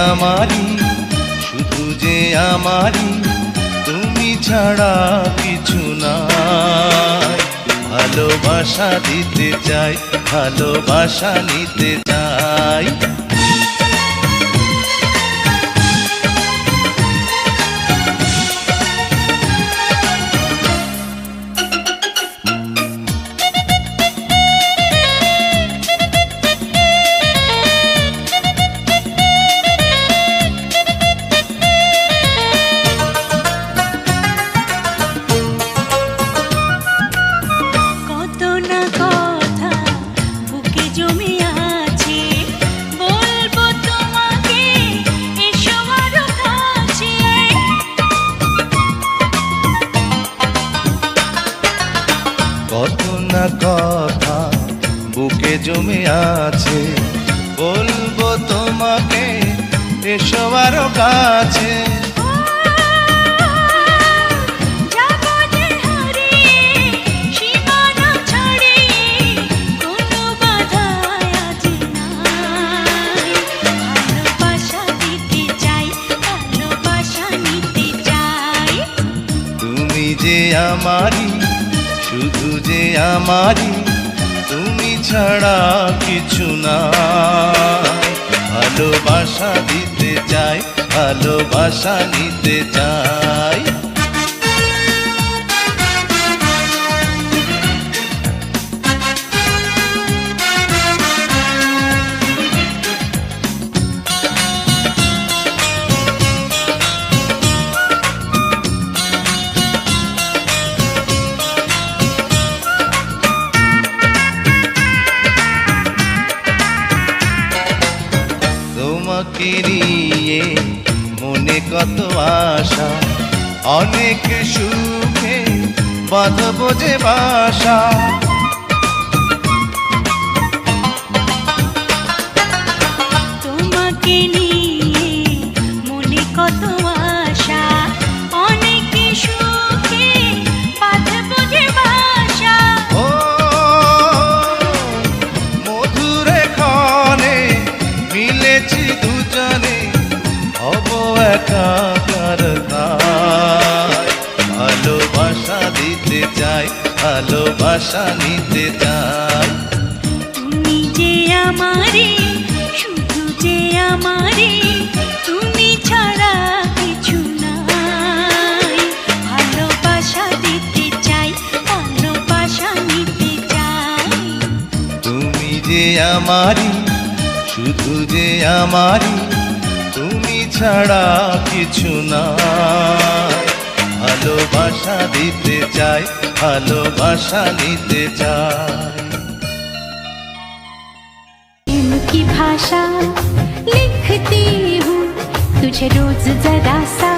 আমারই, শুধু যে আমারই, তুমি ছাড়া কিছু নাই। ভালোবাসা দিতে চাই, ভালোবাসা নিতে চাই। কত না কথা বুকে জমে আছে, বলবো তোমাকে এসো আরো কাছে। তুমি যে আমারই, শুধু যে আমারই, তুমি ছাড়া কিছু না। ভালোবাসা দিতে চাই, ভালোবাসা নিতে চাই। তোমাকে নিয়ে মনে কত আশা, অনেক সুখে বাঁধবো যে বাসা। তোমাকে নিয়ে মনে কত আশা, অনেক সুখে বাঁধবো যে বাসা। ও মধুরে ক্ষণে মিলেছি দুজনে, হব একাকার নাই। ভালোবাসা দিতে চাই, ভালোবাসা নিতে চাই। তুমি যে আমারই, শুধু যে আমারই, তুমি ছাড়া কিছু নাই। ভালোবাসা দিতে চাই, ভালোবাসা নিতে চাই। তুমি যে আমারই, শুধু যে আমারই, তুমি ছাড়া কিছু নাই। ভালোবাসা দিতে চাই, ভালোবাসা নিতে চাই। प्रेम की भाषा लिखती हूँ तुझे रोज जरा सा